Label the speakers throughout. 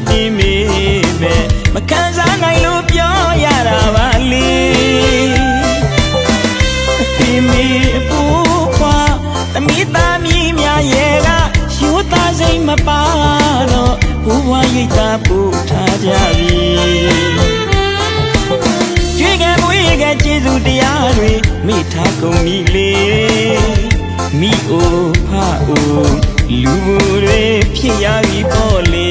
Speaker 1: တင်မေပဲမခံစားနိုင်လို့ပြောရတာပါလေအဖေမေအဖိုးဖွာတမိသားမီးများရဲ့ကရိုးသားစိတ်မပါတော့ဘိုးဘွားရိတ်တာပို့ထားကြပြီကြွေးကမွေးကကျေးဇူးတရားတွေမိထားကုန်ပြီလေမိအိုဖအိုလူတွေဖြစ်ရပြီပေါ့လေ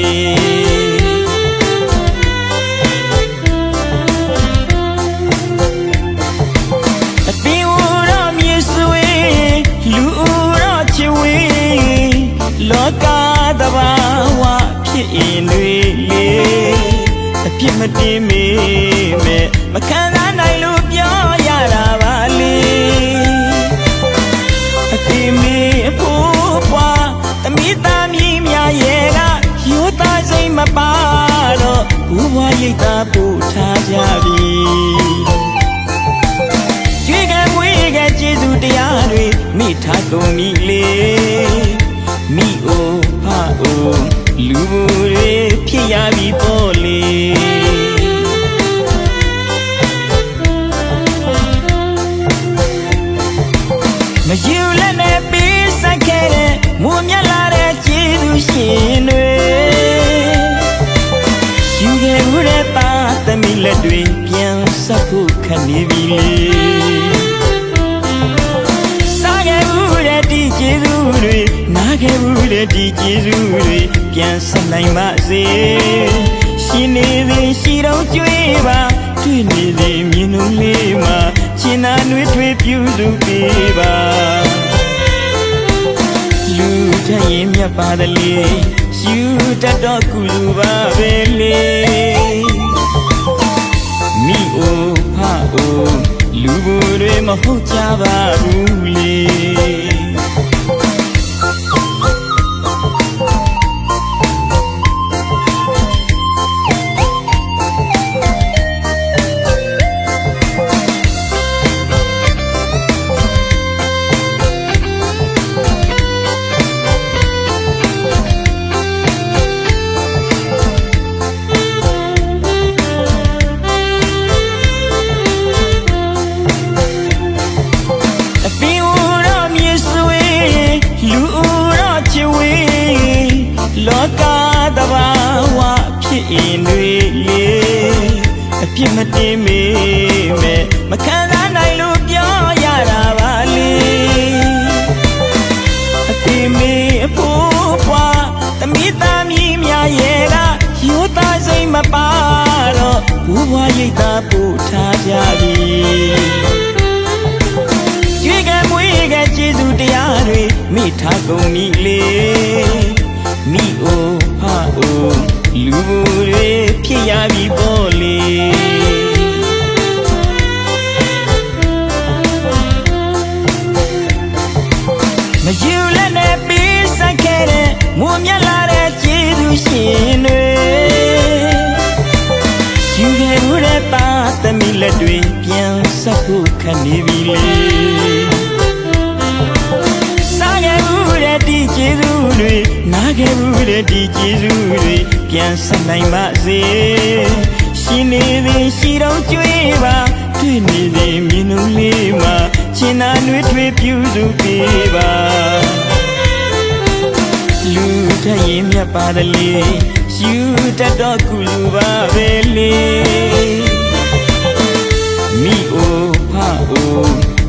Speaker 1: အတင်းဝရမြေဆွေလူရချွေလောကတဘာဝဖြစ်ရင်တွေလေအပြစ်မတင်မေမဲ့မခံစားနိုင်လို့ပြောရတာပါလေအတင်းမေအဖိုးပွားတမိသားမီးများရဲ့ကရိုးသားစိတ်မပါတော့ဘိုးဘွားရိတ်တာပို့ထားကြပြီကြွေးကမွေးကကျေးဇူးတရားတွေမိထားကုန်ပြီလေမိအိုဖအိုလူတွေဖြစ်ရပြီပေါ့လေမယူလက်နဲ့ပေးဆက်ခဲ့တဲ့မွန်မြတ်လာတဲ့ကျေးဇူးရှင်တွေယူခဲ့ဦးတဲ့သားသမီးလက်တွေပြန်ဆက်ဖို့ခက်နေပြီလေစားခဲ့ဦးတဲ့ဒီကျေးဇူးတွေနားခဲ့ဦးတဲ့ဒီကျေးဇူးတွေပြန်ဆက်နိုင်ပါစေရှင်နေသည်ရှိတော့ကြွေးပါတွေ့နေသည်မြင်လုံးလေးမှာချင်းနာနှွေးထွေးပြုစုပေးပါလူထရင်မြတ်ပါတလေယူတတ်တော့ကုလူပါပဲလေမိအိုဖအိုလူတွေမဟုတ်ကြပါဘူးလေလောကတဘာဝဖြစ်ရင်တွေလေအပြစ်မတင်မေမဲ့မခံစားနိုင်လို့ပြောရတာပါလေအဖေမေအဖိုးဖွာတမိသားမီးများရဲ့ကရိုးသားစိတ်မပါတော့ဘိုးဘွားရိတ်တာပို့ထားကြပြီကြွေးကမွေးကကျေးဇူးတရားတွေမိထားကုန်ပြီလေမိအိုဖအိုလူတွေဖြစ်ရပြီပေါ့လေမယူလက်နဲ့ပေးဆက်ခဲ့တဲ့မွန်မြတ်လာတဲ့ကျေးဇူးရှင်တွေယူခဲ့ဦးတဲ့သားသမီးလက်တွေပြန်ဆက်ဖို့ခက်နေပြီလေစားခဲ့ဦးတဲ့ဒီကျေးဇူးတွေနားခဲ့ဦးတဲ့ဒီကျေးဇူးတွေပြန်ဆက်နိုင်ပါစေရှင်နေသည်ရှိတော့ကြွေးပါတွေ့နေသည်မြင်လုံးလေးမှာချင်းနာနှွေးထွေးပြုစုပေးပါလူထရင်မြတ်ပါတလေယူတတ်တော့ကုလူပါပဲလေမိအိုဖအို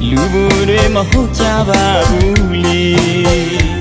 Speaker 1: လူတွေမဟုတ်ကြပါဘူးလေ